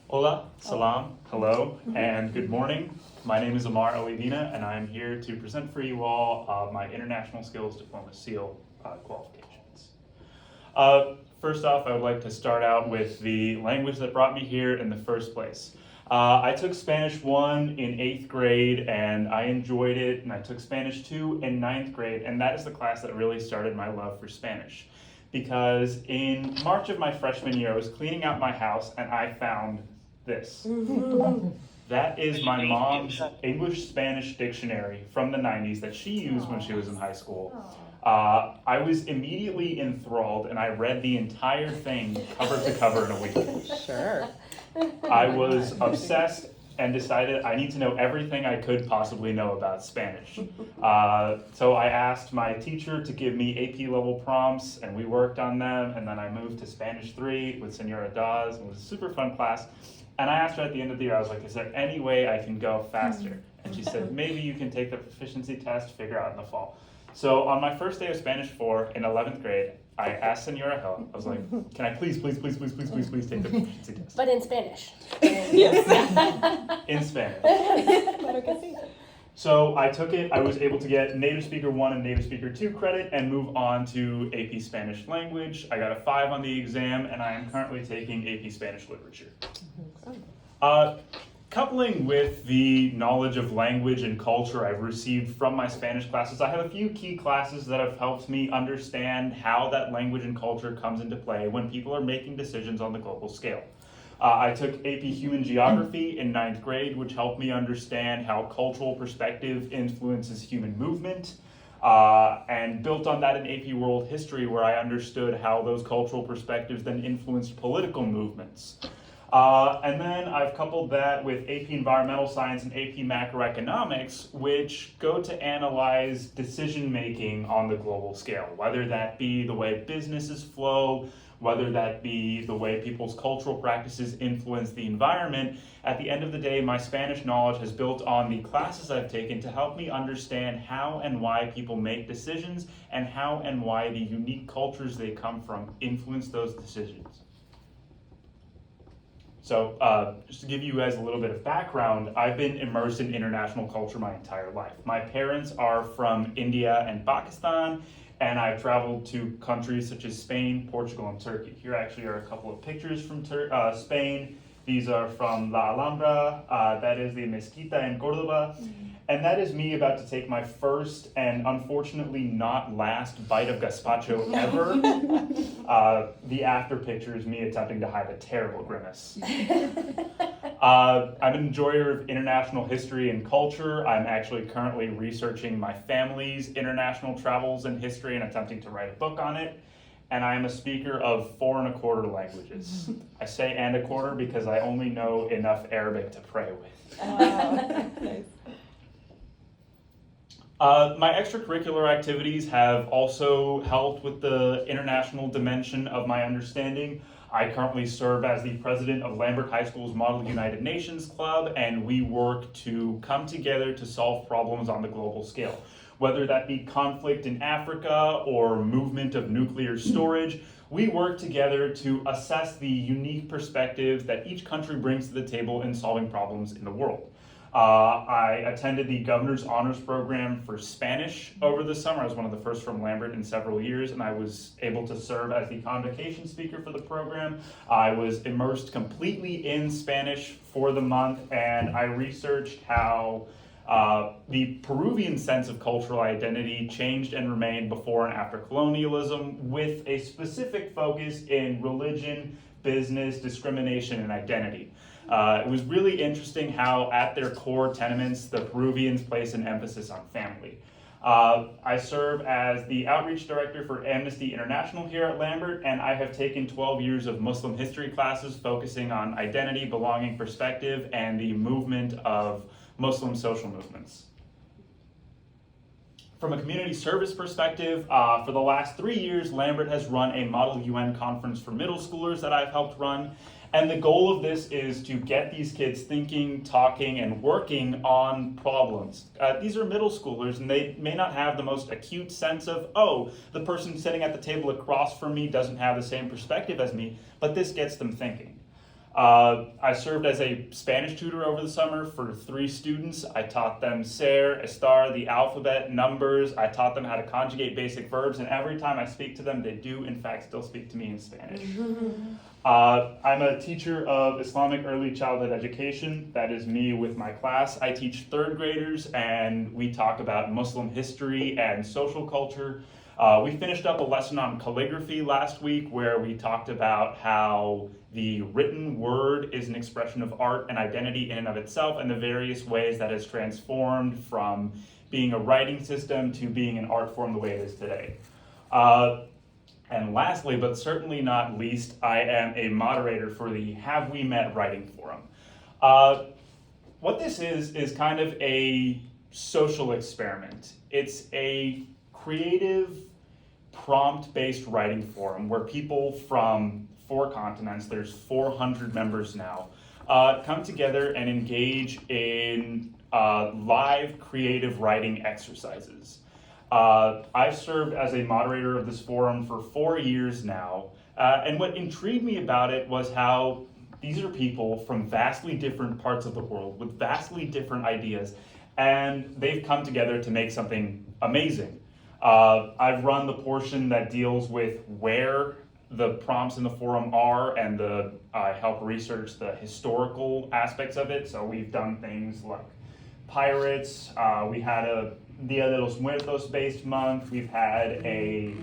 Hola, salam, hello, and good morning. My name is Amar Alidina, and I'm here to present for you all my International Skills Diploma SEAL qualifications. First off, I would like to start out with the language that brought me here in the first place. I took Spanish 1 in 8th grade, and I enjoyed it, and I took Spanish 2 in 9th grade, and that is the class that really started my love for Spanish. Because in March of my freshman year, I was cleaning out my house, and I found this. That is my mom's English-Spanish dictionary from the 90s that she used when she was in high school. I was immediately enthralled, and I read the entire thing cover to cover in a week. Sure. I was obsessed and decided I need to know everything I could possibly know about Spanish. So I asked my teacher to give me AP level prompts, and we worked on them, and then I moved to Spanish 3 with Senora Dawes. It was a super fun class. And I asked her at the end of the year, I was like, is there any way I can go faster? And she said, maybe you can take the proficiency test, figure out in the fall. So on my first day of Spanish 4 in 11th grade, I asked Senora Hill, I was like, can I please take the proficiency test? But in Spanish. Yes. In Spanish. So I took it, I was able to get Native Speaker 1 and Native Speaker 2 credit and move on to AP Spanish Language. I got a 5 on the exam, and I am currently taking AP Spanish Literature. Coupling with the knowledge of language and culture I've received from my Spanish classes, I have a few key classes that have helped me understand how that language and culture comes into play when people are making decisions on the global scale. I took AP Human Geography in 9th grade, which helped me understand how cultural perspective influences human movement, and built on that in AP World History, where I understood how those cultural perspectives then influenced political movements. And then I've coupled that with AP Environmental Science and AP Macroeconomics, which go to analyze decision making on the global scale, whether that be the way businesses flow, whether that be the way people's cultural practices influence the environment. At the end of the day, my Spanish knowledge has built on the classes I've taken to help me understand how and why people make decisions and how and why the unique cultures they come from influence those decisions. So just to give you guys a little bit of background, I've been immersed in international culture my entire life. My parents are from India and Pakistan, and I've traveled to countries such as Spain, Portugal, and Turkey. Here actually are a couple of pictures from Spain. These are from La Alhambra, that is the Mezquita in Cordoba. And that is me about to take my first and unfortunately not last bite of gazpacho ever. The after picture is me attempting to hide a terrible grimace. I'm an enjoyer of international history and culture. I'm actually currently researching my family's international travels and history and attempting to write a book on it. And I am a speaker of 4 1/4 languages. I say and a quarter because I only know enough Arabic to pray with. Nice. My extracurricular activities have also helped with the international dimension of my understanding. I currently serve as the president of Lambert High School's Model United Nations Club, and we work to come together to solve problems on the global scale. Whether that be conflict in Africa or movement of nuclear storage, we work together to assess the unique perspectives that each country brings to the table in solving problems in the world. I attended the Governor's Honors Program for Spanish over the summer. I was one of the first from Lambert in several years, and I was able to serve as the convocation speaker for the program. I was immersed completely in Spanish for the month, and I researched how the Peruvian sense of cultural identity changed and remained before and after colonialism, with a specific focus in religion, business, discrimination, and identity. It was really interesting how at their core tenements, the Peruvians place an emphasis on family. I serve as the outreach director for Amnesty International here at Lambert, and I have taken 12 years of Muslim history classes focusing on identity, belonging, perspective, and the movement of Muslim social movements. From a community service perspective, for the last 3 years, Lambert has run a Model UN conference for middle schoolers that I've helped run. And the goal of this is to get these kids thinking, talking, and working on problems. These are middle schoolers, and they may not have the most acute sense of, oh, the person sitting at the table across from me doesn't have the same perspective as me, but this gets them thinking. I served as a Spanish tutor over the summer for 3 students. I taught them ser, estar, the alphabet, numbers. I taught them how to conjugate basic verbs, and every time I speak to them, they do in fact still speak to me in Spanish. I'm a teacher of Islamic early childhood education. That is me with my class. I teach 3rd graders, and we talk about Muslim history and social culture. We finished up a lesson on calligraphy last week where we talked about how the written word is an expression of art and identity in and of itself, and the various ways that has transformed from being a writing system to being an art form the way it is today. And lastly, but certainly not least, I am a moderator for the Have We Met Writing Forum. What this is kind of a social experiment. It's a creative, prompt-based writing forum where people from 4 continents, there's 400 members now, come together and engage in live creative writing exercises. I've served as a moderator of this forum for 4 years now, and what intrigued me about it was how these are people from vastly different parts of the world with vastly different ideas, and they've come together to make something amazing. I've run the portion that deals with where the prompts in the forum are, and I help research the historical aspects of it. So we've done things like pirates, we had a Dia de los Muertos based month, we've had a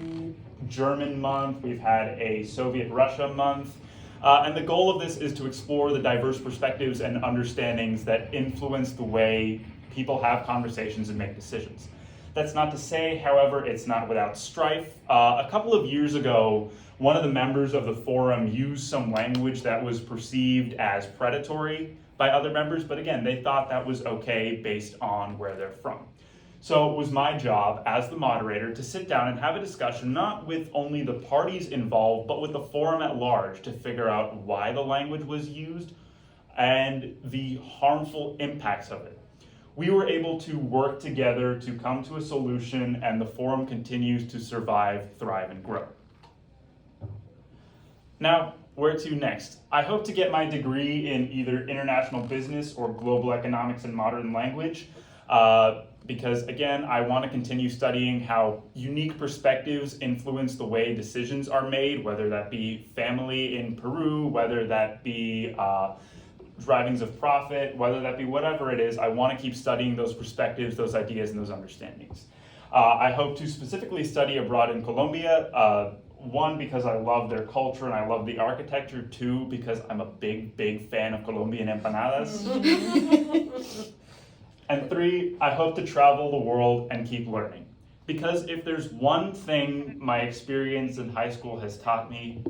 German month, we've had a Soviet Russia month. And the goal of this is to explore the diverse perspectives and understandings that influence the way people have conversations and make decisions. That's not to say, however, it's not without strife. A couple of years ago, one of the members of the forum used some language that was perceived as predatory by other members, but again, they thought that was okay based on where they're from. So it was my job as the moderator to sit down and have a discussion, not with only the parties involved, but with the forum at large to figure out why the language was used and the harmful impacts of it. We were able to work together to come to a solution, and the forum continues to survive, thrive, and grow. Now, where to next? I hope to get my degree in either international business or global economics and modern language, because again, I want to continue studying how unique perspectives influence the way decisions are made, whether that be family in Peru, whether that be drivings of profit, whether that be whatever it is. I want to keep studying those perspectives, those ideas, and those understandings. I hope to specifically study abroad in Colombia, 1, because I love their culture and I love the architecture, 2, because I'm a big fan of Colombian empanadas. And 3, I hope to travel the world and keep learning. Because if there's one thing my experience in high school has taught me,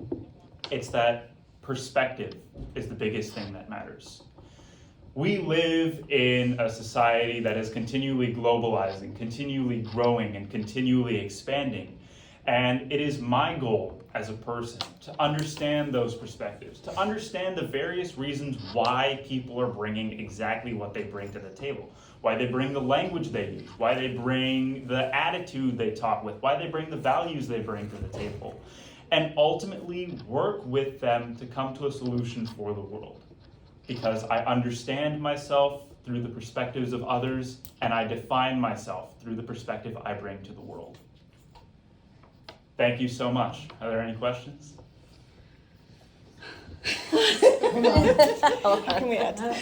it's that perspective is the biggest thing that matters. We live in a society that is continually globalizing, continually growing, and continually expanding. And it is my goal as a person to understand those perspectives, to understand the various reasons why people are bringing exactly what they bring to the table, why they bring the language they use, why they bring the attitude they talk with, why they bring the values they bring to the table, and ultimately work with them to come to a solution for the world. Because I understand myself through the perspectives of others, and I define myself through the perspective I bring to the world. Thank you so much. Are there any questions? Can we add to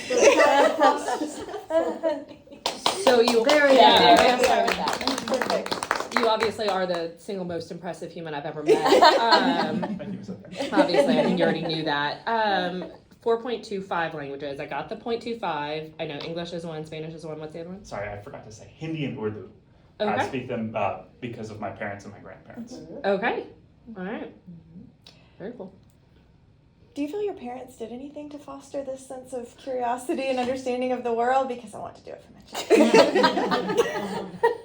So you, There we go. yeah, There I'm we sorry go. with that. Perfect. You obviously are the single most impressive human I've ever met. Thank you, Ms. O'Hara. Obviously, I think you already knew that. 4.25 languages. I got the 0.25. I know English is one, Spanish is one. What's the other one? Sorry, I forgot to say Hindi and Urdu. I Okay. speak them because of my parents and my grandparents. Okay. All right. Very cool. Do you feel your parents did anything to foster this sense of curiosity and understanding of the world? Because I want to do it for my child.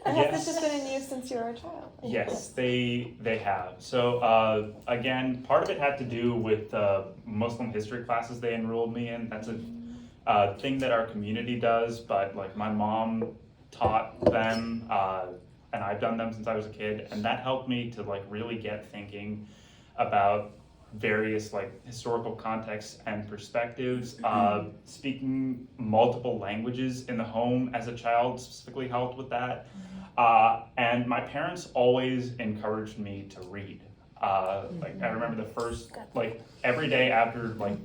Or has this just been in you since you were a child? Yes, they have. So again, part of it had to do with Muslim history classes they enrolled me in. That's a thing that our community does, but like my mom taught them, and I've done them since I was a kid, and that helped me to like really get thinking about various like historical contexts and perspectives. Speaking multiple languages in the home as a child specifically helped with that. And my parents always encouraged me to read. Like I remember the first, like every day after like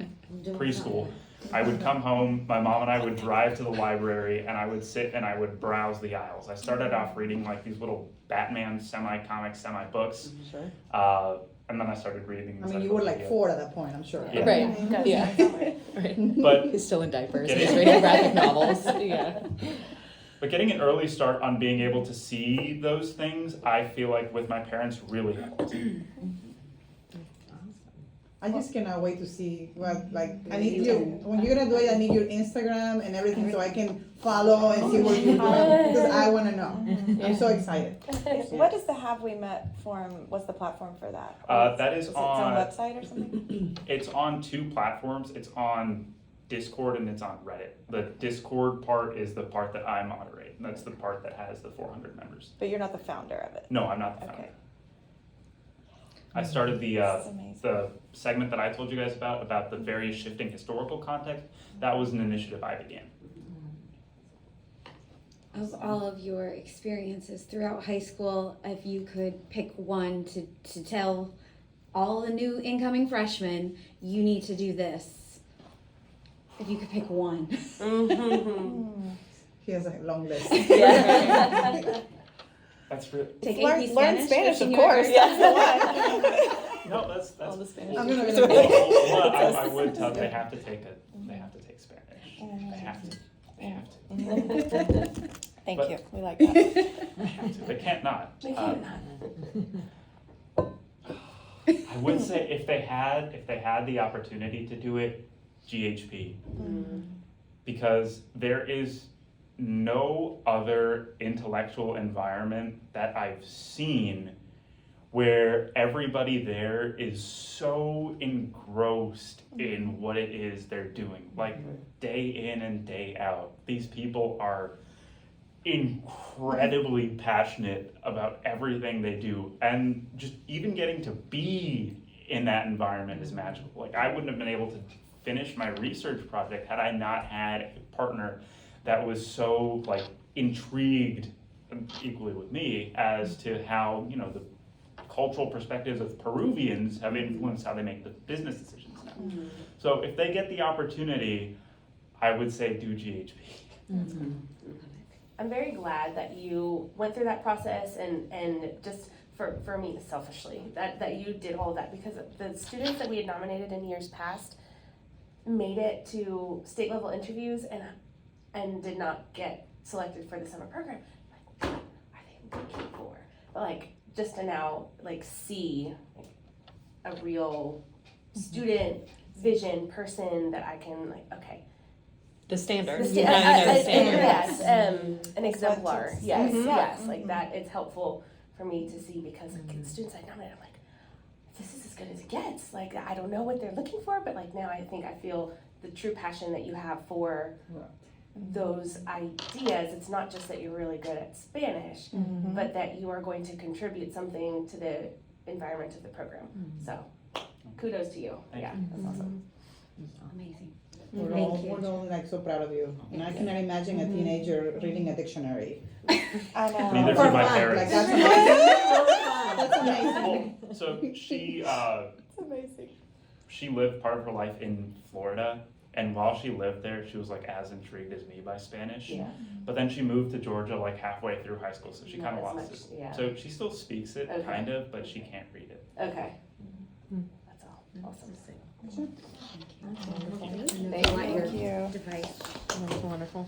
preschool, I would come home, my mom and I would drive to the library, and I would sit and I would browse the aisles. I started off reading like these little Batman semi-comics, semi-books. Sure. And then I started reading. I mean, you were like 4 at that point, I'm sure. Yeah. Right. Yeah. Right. But He's still in diapers. Getting- He's reading graphic novels. Yeah. But getting an early start on being able to see those things, I feel like with my parents really helped. I just cannot wait to see what, like, I need you, when you're gonna do it, I need your Instagram and everything so I can follow and see what you're doing, because I wanna know. I'm so excited. What is the Have We Met forum? What's the platform for that? That is Is it its own on, website or something? it's on 2 platforms. It's on Discord and it's on Reddit. The Discord part is the part that I moderate. That's the part that has the 400 members. But you're not the founder of it. No, I'm not the founder. Okay. I started This is amazing. the segment that I told you guys about the various shifting historical context. That was an initiative I began. Of all of your experiences throughout high school, if you could pick one to tell all the new incoming freshmen, you need to do this. If you could pick one. He has a long list. That's really, Take Learn AP Spanish, Spanish, of 15 course. years. That's the one. no, that's All the Spanish. I'm gonna Well, go. I would tell they have to take Spanish. They have to. Thank But- you. We like that. They have to. They can't not. I would say if they had the opportunity to do it, GHP, because there is no other intellectual environment that I've seen where everybody there is so engrossed in what it is they're doing, like day in and day out. These people are incredibly passionate about everything they do, and just even getting to be in that environment is magical. Like I wouldn't have been able to finish my research project had I not had a partner that was so like intrigued equally with me as to how, you know, the cultural perspectives of Peruvians have influenced how they make the business decisions now. So if they get the opportunity, I would say do GHP. I'm very glad that you went through that process and just for me selfishly that you did all of that, because the students that we had nominated in years past made it to state level interviews and did not get selected for the summer program. Like, are they looking for? But like just to now like see like, a real student vision person that I can like, okay. The standard. The Now you know the standard. yes, an That's exemplar. what it's- Yes, Mhm. yes, Mhm. like that. It's helpful for me to see because like, the students I nominated, I'm like, this is as good as it gets. Like I don't know what they're looking for, but like now I think I feel the true passion that you have for those ideas. It's not just that you're really good at Spanish, but that you are going to contribute something to the environment of the program. So, kudos to you. Thank Yeah, that's awesome. Amazing. We're Thank you. all like so proud of you, and I cannot imagine a teenager reading a dictionary. I know. Neither For could my fun, parents. like, that's amazing. That's amazing. Well, so she It's amazing. she lived part of her life in Florida, and while she lived there, she was like as intrigued as me by Spanish. Yeah. But then she moved to Georgia like halfway through high school, so she Not kind of as lost much, it. yeah. So she still speaks it, Okay. kind of, but she can't read it. Okay. That's all. Awesome. Wonderful. Thank want your you. device. Wonderful, wonderful.